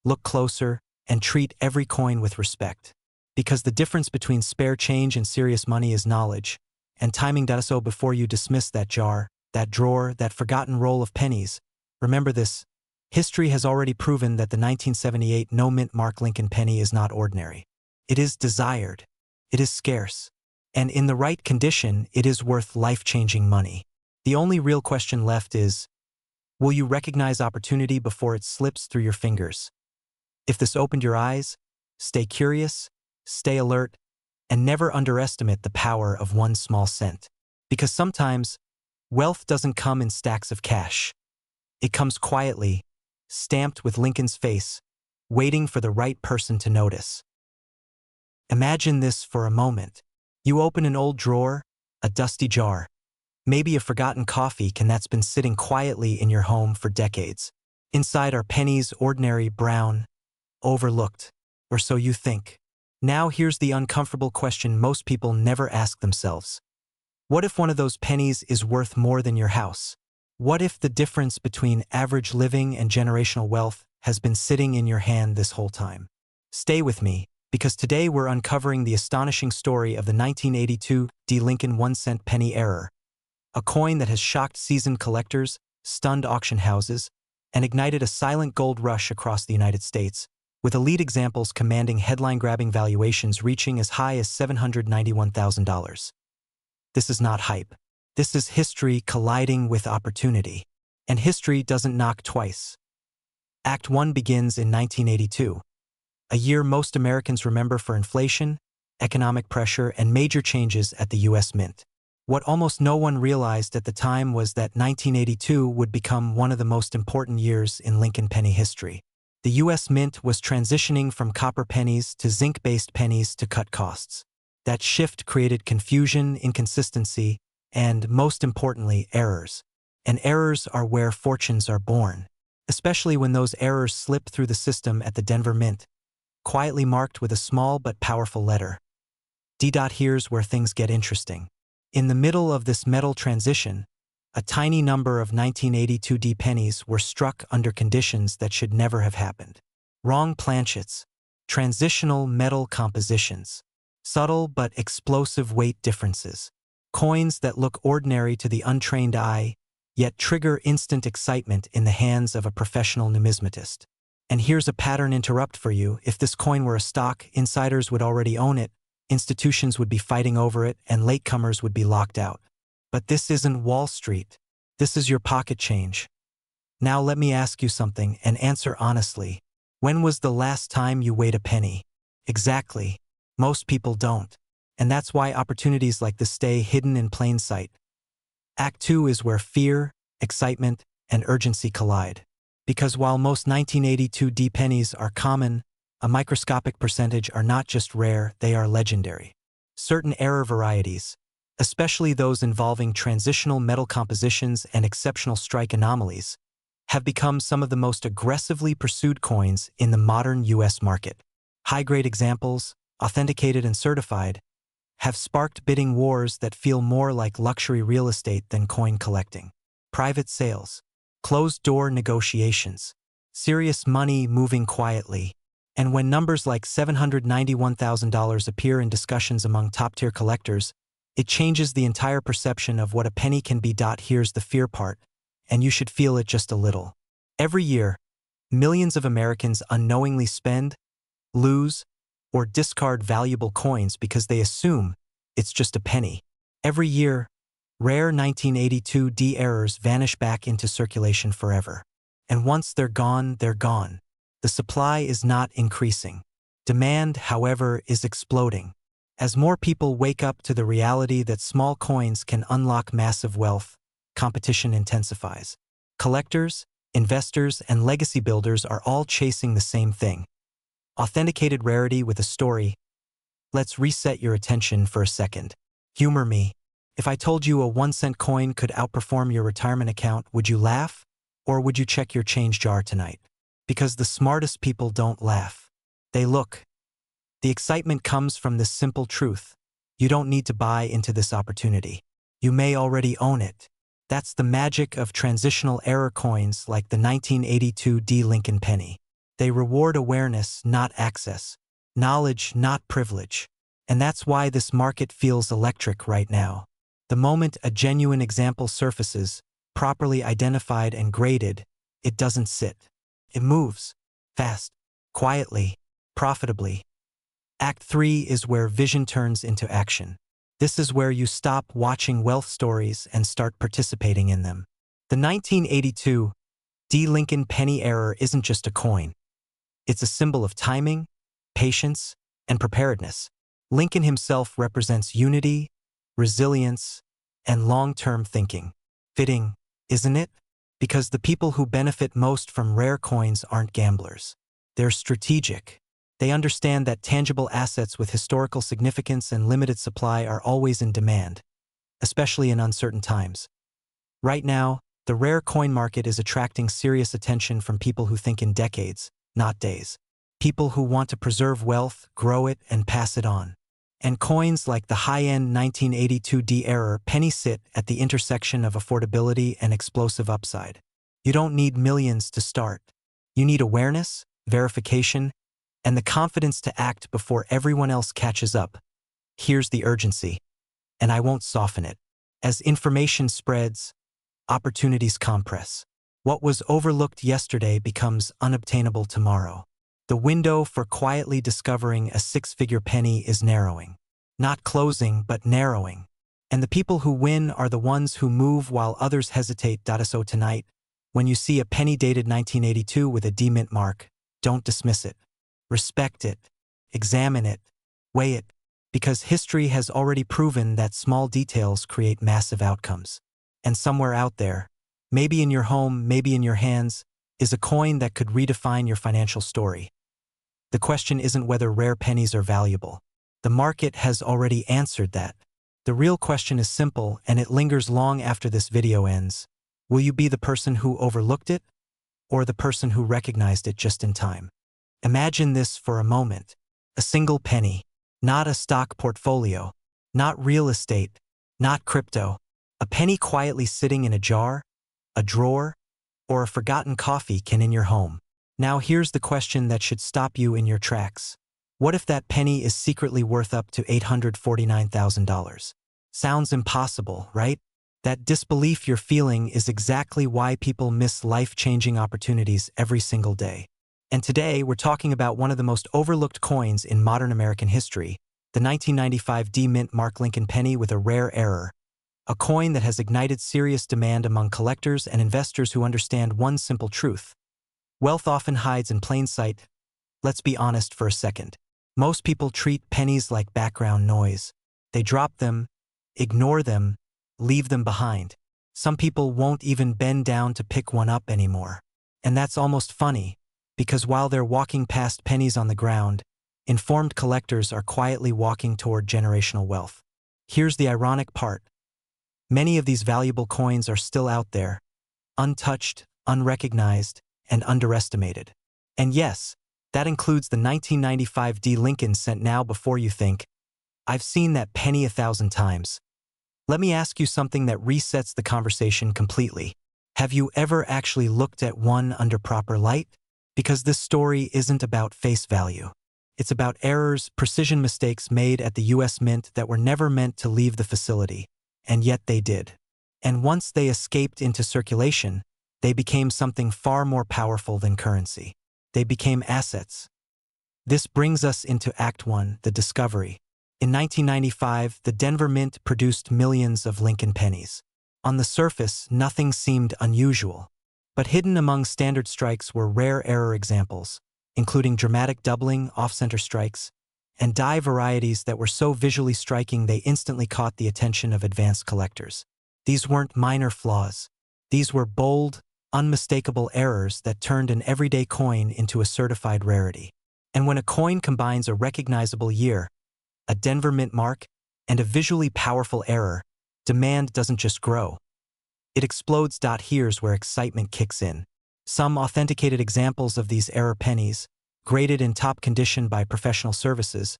look closer, and treat every coin with respect. Because the difference between spare change and serious money is knowledge, and timing. So before you dismiss that jar, that drawer, that forgotten roll of pennies, remember this: history has already proven that the 1978 no-mint Mark Lincoln penny is not ordinary. It is desired. It is scarce. And in the right condition, it is worth life-changing money. The only real question left is, will you recognize opportunity before it slips through your fingers? If this opened your eyes, stay curious, stay alert, and never underestimate the power of one small cent. Because sometimes, wealth doesn't come in stacks of cash. It comes quietly, stamped with Lincoln's face, waiting for the right person to notice. Imagine this for a moment. You open an old drawer, a dusty jar, maybe a forgotten coffee can that's been sitting quietly in your home for decades. Inside are pennies, ordinary, brown, overlooked, or so you think. Now here's the uncomfortable question most people never ask themselves. What if one of those pennies is worth more than your house? What if the difference between average living and generational wealth has been sitting in your hand this whole time? Stay with me, because today we're uncovering the astonishing story of the 1982 Lincoln 1-cent penny error, a coin that has shocked seasoned collectors, stunned auction houses, and ignited a silent gold rush across the United States, with elite examples commanding headline-grabbing valuations reaching as high as $791,000. This is not hype. This is history colliding with opportunity. And history doesn't knock twice. Act 1 begins in 1982, a year most Americans remember for inflation, economic pressure, and major changes at the U.S. Mint. What almost no one realized at the time was that 1982 would become one of the most important years in Lincoln penny history. The U.S. Mint was transitioning from copper pennies to zinc-based pennies to cut costs. That shift created confusion, inconsistency, and, most importantly, errors. And errors are where fortunes are born, especially when those errors slip through the system at the Denver Mint, quietly marked with a small but powerful letter. D. Here's where things get interesting. In the middle of this metal transition, A tiny number of 1982 D pennies were struck under conditions that should never have happened. Wrong planchets, transitional metal compositions, subtle but explosive weight differences, coins that look ordinary to the untrained eye, yet trigger instant excitement in the hands of a professional numismatist. And here's a pattern interrupt for you. If this coin were a stock, insiders would already own it, institutions would be fighting over it, and latecomers would be locked out. But this isn't Wall Street. This is your pocket change. Now let me ask you something and answer honestly. When was the last time you weighed a penny? Exactly. Most people don't. And that's why opportunities like this stay hidden in plain sight. Act 2 is where fear, excitement, and urgency collide. Because while most 1982 D pennies are common, a microscopic percentage are not just rare, they are legendary. Certain error varieties, especially those involving transitional metal compositions and exceptional strike anomalies, have become some of the most aggressively pursued coins in the modern U.S. market. High-grade examples, authenticated and certified, have sparked bidding wars that feel more like luxury real estate than coin collecting. Private sales, closed-door negotiations, serious money moving quietly, and when numbers like $791,000 appear in discussions among top-tier collectors, it changes the entire perception of what a penny can be. Here's the fear part, and you should feel it just a little. Every year, millions of Americans unknowingly spend, lose, or discard valuable coins because they assume it's just a penny. Every year, rare 1982 D errors vanish back into circulation forever. And once they're gone, they're gone. The supply is not increasing. Demand, however, is exploding. As more people wake up to the reality that small coins can unlock massive wealth, competition intensifies. Collectors, investors, and legacy builders are all chasing the same thing: authenticated rarity with a story. Let's reset your attention for a second. Humor me. If I told you a 1-cent coin could outperform your retirement account, would you laugh? Or would you check your change jar tonight? Because the smartest people don't laugh. They look. The excitement comes from this simple truth: you don't need to buy into this opportunity. You may already own it. That's the magic of transitional error coins like the 1982 D Lincoln penny. They reward awareness, not access, knowledge, not privilege. And that's why this market feels electric right now. The moment a genuine example surfaces, properly identified and graded, it doesn't sit. It moves, fast, quietly, profitably. Act 3 is where vision turns into action. This is where you stop watching wealth stories and start participating in them. The 1982 D Lincoln penny error isn't just a coin. It's a symbol of timing, patience, and preparedness. Lincoln himself represents unity, resilience, and long-term thinking. Fitting, isn't it? Because the people who benefit most from rare coins aren't gamblers. They're strategic. They understand that tangible assets with historical significance and limited supply are always in demand, especially in uncertain times. Right now, the rare coin market is attracting serious attention from people who think in decades, not days. People who want to preserve wealth, grow it, and pass it on. And coins like the high-end 1982 D error penny sit at the intersection of affordability and explosive upside. You don't need millions to start. You need awareness, verification, and the confidence to act before everyone else catches up. Here's the urgency, and I won't soften it. As information spreads, opportunities compress. What was overlooked yesterday becomes unobtainable tomorrow. The window for quietly discovering a 6-figure penny is narrowing. Not closing, but narrowing. And the people who win are the ones who move while others hesitate. So tonight, when you see a penny dated 1982 with a D mint mark, don't dismiss it. Respect it, examine it, weigh it, because history has already proven that small details create massive outcomes. And somewhere out there, maybe in your home, maybe in your hands, is a coin that could redefine your financial story. The question isn't whether rare pennies are valuable. The market has already answered that. The real question is simple, and it lingers long after this video ends. Will you be the person who overlooked it, or the person who recognized it just in time? Imagine this for a moment. A single penny, not a stock portfolio, not real estate, not crypto, A penny quietly sitting in a jar, a drawer, or a forgotten coffee can in your home. Now here's the question that should stop you in your tracks. What if that penny is secretly worth up to $849,000? Sounds impossible, right? That disbelief you're feeling is exactly why people miss life-changing opportunities every single day. And today, we're talking about one of the most overlooked coins in modern American history, the 1995 D-Mint Mark Lincoln penny with a rare error, a coin that has ignited serious demand among collectors and investors who understand one simple truth. Wealth often hides in plain sight. Let's be honest for a second. Most people treat pennies like background noise. They drop them, ignore them, leave them behind. Some people won't even bend down to pick one up anymore. And that's almost funny, because while they're walking past pennies on the ground, informed collectors are quietly walking toward generational wealth. Here's the ironic part. Many of these valuable coins are still out there, untouched, unrecognized, and underestimated. And yes, that includes the 1995 D. Lincoln cent. Now before you think, I've seen that penny 1,000 times. Let me ask you something that resets the conversation completely. Have you ever actually looked at one under proper light? Because this story isn't about face value. It's about errors, precision mistakes made at the US Mint that were never meant to leave the facility, and yet they did. And once they escaped into circulation, they became something far more powerful than currency. They became assets. This brings us into Act 1, the discovery. In 1995, the Denver Mint produced millions of Lincoln pennies. On the surface, nothing seemed unusual. But hidden among standard strikes were rare error examples, including dramatic doubling, off-center strikes, and die varieties that were so visually striking they instantly caught the attention of advanced collectors. These weren't minor flaws. These were bold, unmistakable errors that turned an everyday coin into a certified rarity. And when a coin combines a recognizable year, a Denver Mint mark, and a visually powerful error, demand doesn't just grow. It explodes. Here's where excitement kicks in. Some authenticated examples of these error pennies, graded in top condition by professional services,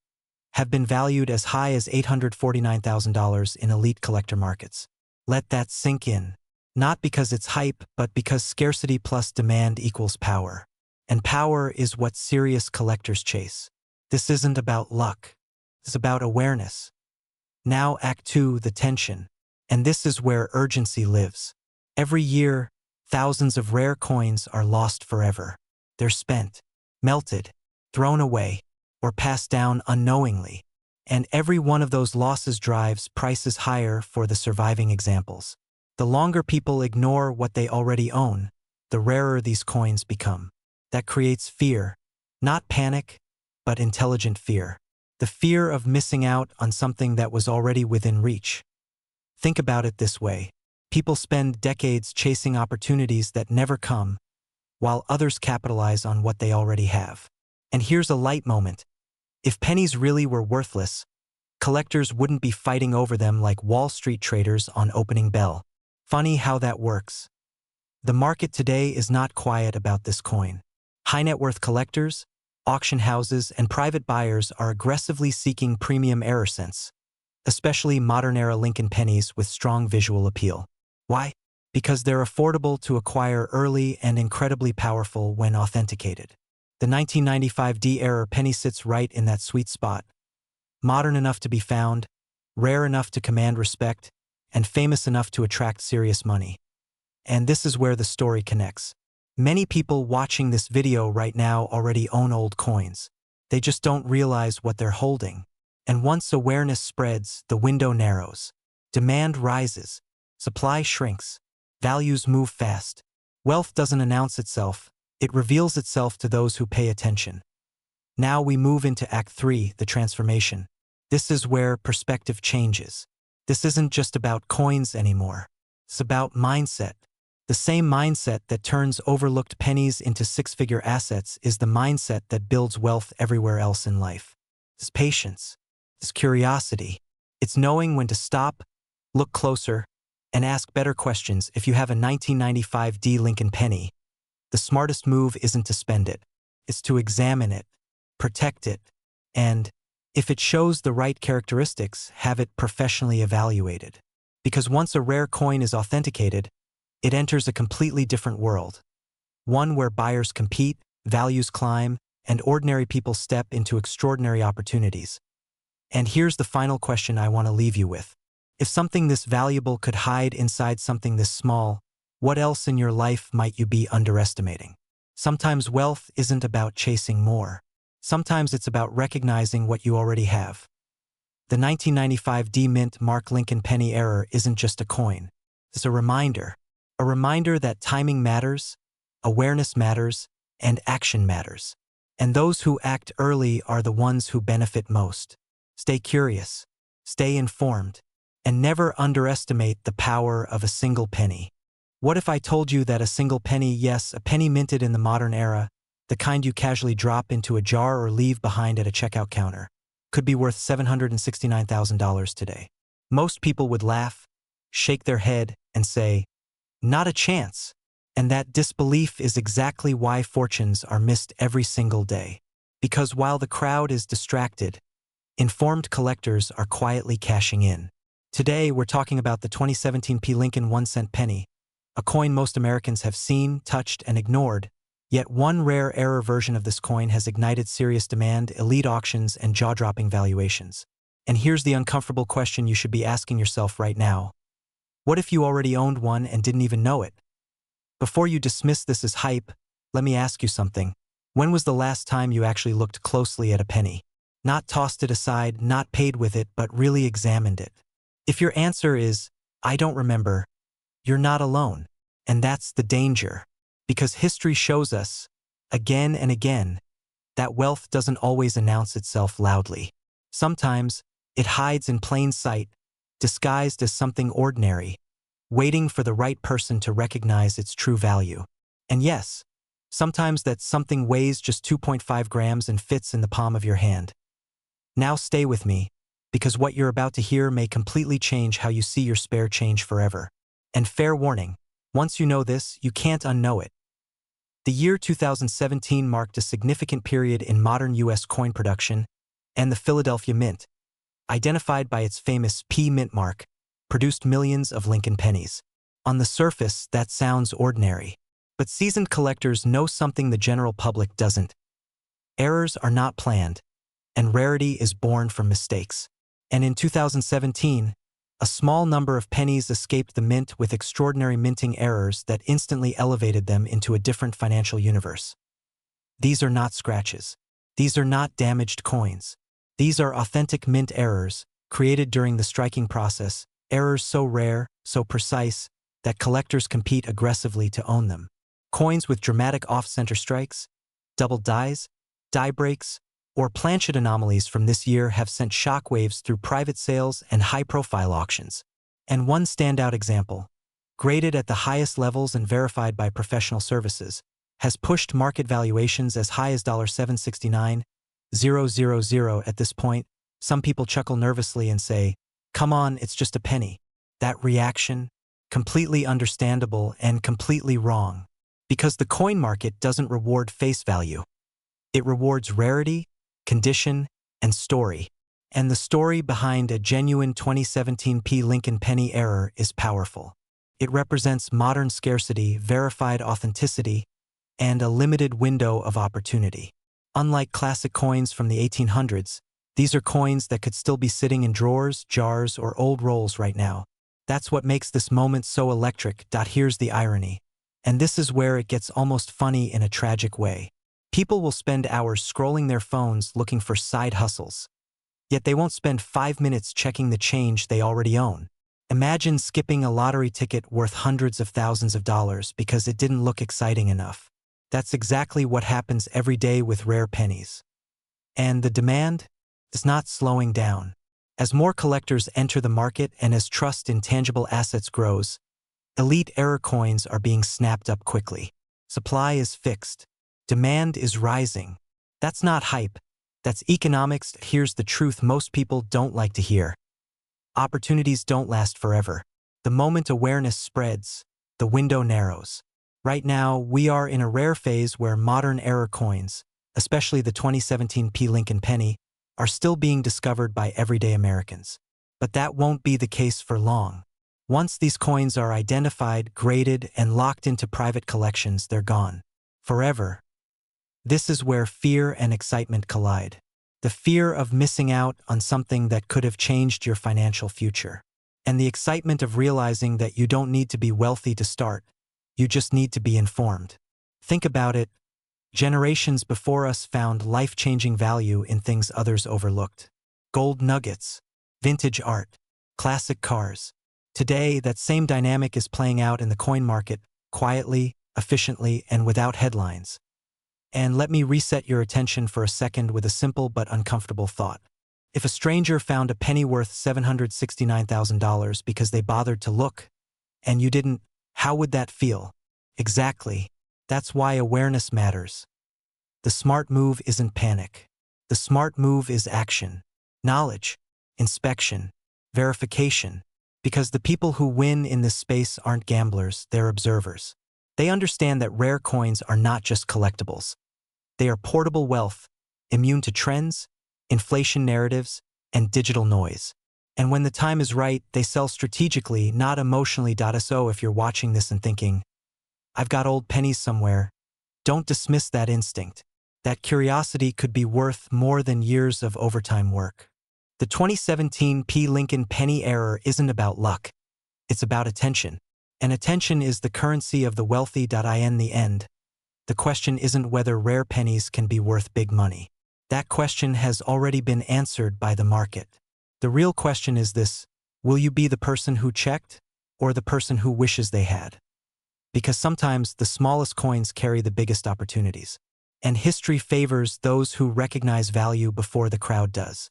have been valued as high as $849,000 in elite collector markets. Let that sink in. Not because it's hype, but because scarcity plus demand equals power. And power is what serious collectors chase. This isn't about luck. It's about awareness. Now Act 2, the tension. And this is where urgency lives. Every year, thousands of rare coins are lost forever. They're spent, melted, thrown away, or passed down unknowingly. And every one of those losses drives prices higher for the surviving examples. The longer people ignore what they already own, the rarer these coins become. That creates fear, not panic, but intelligent fear. The fear of missing out on something that was already within reach. Think about it this way. People spend decades chasing opportunities that never come, while others capitalize on what they already have. And here's a light moment. If pennies really were worthless, collectors wouldn't be fighting over them like Wall Street traders on opening bell. Funny how that works. The market today is not quiet about this coin. High net worth collectors, auction houses, and private buyers are aggressively seeking premium error cents, especially modern-era Lincoln pennies with strong visual appeal. Why? Because they're affordable to acquire early and incredibly powerful when authenticated. The 1995 D-era penny sits right in that sweet spot. Modern enough to be found, rare enough to command respect, and famous enough to attract serious money. And this is where the story connects. Many people watching this video right now already own old coins. They just don't realize what they're holding. And once awareness spreads, the window narrows. Demand rises. Supply shrinks. Values move fast. Wealth doesn't announce itself. It reveals itself to those who pay attention. Now we move into Act 3, the transformation. This is where perspective changes. This isn't just about coins anymore. It's about mindset. The same mindset that turns overlooked pennies into six-figure assets is the mindset that builds wealth everywhere else in life. It's patience. It's curiosity. It's knowing when to stop, look closer, and ask better questions. If you have a 1995 D Lincoln penny, the smartest move isn't to spend it. It's to examine it, protect it, and, if it shows the right characteristics, have it professionally evaluated. Because once a rare coin is authenticated, it enters a completely different world. One where buyers compete, values climb, and ordinary people step into extraordinary opportunities. And here's the final question I want to leave you with. If something this valuable could hide inside something this small, what else in your life might you be underestimating? Sometimes wealth isn't about chasing more. Sometimes it's about recognizing what you already have. The 1995 D-Mint Mark Lincoln penny error isn't just a coin. It's a reminder that timing matters, awareness matters, and action matters. And those who act early are the ones who benefit most. Stay curious, stay informed, and never underestimate the power of a single penny. What if I told you that a single penny, yes, a penny minted in the modern era, the kind you casually drop into a jar or leave behind at a checkout counter, could be worth $769,000 today? Most people would laugh, shake their head, and say, "Not a chance." And that disbelief is exactly why fortunes are missed every single day. Because while the crowd is distracted, informed collectors are quietly cashing in. Today, we're talking about the 2017 P. Lincoln 1-cent penny, a coin most Americans have seen, touched, and ignored. Yet one rare error version of this coin has ignited serious demand, elite auctions, and jaw-dropping valuations. And here's the uncomfortable question you should be asking yourself right now. What if you already owned one and didn't even know it? Before you dismiss this as hype, let me ask you something. When was the last time you actually looked closely at a penny? Not tossed it aside, not paid with it, but really examined it. If your answer is, "I don't remember," you're not alone. And that's the danger. Because history shows us, again and again, that wealth doesn't always announce itself loudly. Sometimes, it hides in plain sight, disguised as something ordinary, waiting for the right person to recognize its true value. And yes, sometimes that something weighs just 2.5 grams and fits in the palm of your hand. Now stay with me, because what you're about to hear may completely change how you see your spare change forever. And fair warning, once you know this, you can't unknow it. The year 2017 marked a significant period in modern U.S. coin production, and the Philadelphia Mint, identified by its famous P Mint mark, produced millions of Lincoln pennies. On the surface, that sounds ordinary. But seasoned collectors know something the general public doesn't. Errors are not planned, and rarity is born from mistakes. And in 2017, a small number of pennies escaped the mint with extraordinary minting errors that instantly elevated them into a different financial universe. These are not scratches. These are not damaged coins. These are authentic mint errors, created during the striking process, errors so rare, so precise, that collectors compete aggressively to own them. Coins with dramatic off-center strikes, double dies, die breaks, or planchet anomalies from this year have sent shockwaves through private sales and high-profile auctions. And one standout example, graded at the highest levels and verified by professional services, has pushed market valuations as high as $769,000 at this point. Some people chuckle nervously and say, "Come on, it's just a penny." That reaction, completely understandable and completely wrong. Because the coin market doesn't reward face value. It rewards rarity, condition, and story. And the story behind a genuine 2017 P. Lincoln penny error is powerful. It represents modern scarcity, verified authenticity, and a limited window of opportunity. Unlike classic coins from the 1800s, these are coins that could still be sitting in drawers, jars, or old rolls right now. That's what makes this moment so electric. Here's the irony. And this is where it gets almost funny in a tragic way. People will spend hours scrolling their phones looking for side hustles. Yet they won't spend 5 minutes checking the change they already own. Imagine skipping a lottery ticket worth hundreds of thousands of dollars because it didn't look exciting enough. That's exactly what happens every day with rare pennies. And the demand is not slowing down. As more collectors enter the market and as trust in tangible assets grows, elite error coins are being snapped up quickly. Supply is fixed. Demand is rising. That's not hype. That's economics. Here's the truth most people don't like to hear. Opportunities don't last forever. The moment awareness spreads, the window narrows. Right now, we are in a rare phase where modern error coins, especially the 2017 P. Lincoln penny, are still being discovered by everyday Americans. But that won't be the case for long. Once these coins are identified, graded, and locked into private collections, they're gone. Forever. This is where fear and excitement collide. The fear of missing out on something that could have changed your financial future. And the excitement of realizing that you don't need to be wealthy to start. You just need to be informed. Think about it. Generations before us found life-changing value in things others overlooked. Gold nuggets, vintage art, classic cars. Today, that same dynamic is playing out in the coin market, quietly, efficiently, and without headlines. And let me reset your attention for a second with a simple but uncomfortable thought. If a stranger found a penny worth $769,000 because they bothered to look, and you didn't, how would that feel? Exactly. That's why awareness matters. The smart move isn't panic. The smart move is action, knowledge, inspection, verification. Because the people who win in this space aren't gamblers, they're observers. They understand that rare coins are not just collectibles. They are portable wealth, immune to trends, inflation narratives, and digital noise. And when the time is right, they sell strategically, not emotionally. So if you're watching this and thinking, I've got old pennies somewhere, don't dismiss that instinct. That curiosity could be worth more than years of overtime work. The 2017 P. Lincoln penny era isn't about luck. It's about attention. And attention is the currency of the wealthy. In the end, the question isn't whether rare pennies can be worth big money. That question has already been answered by the market. The real question is this: will you be the person who checked, or the person who wishes they had? Because sometimes the smallest coins carry the biggest opportunities. And history favors those who recognize value before the crowd does.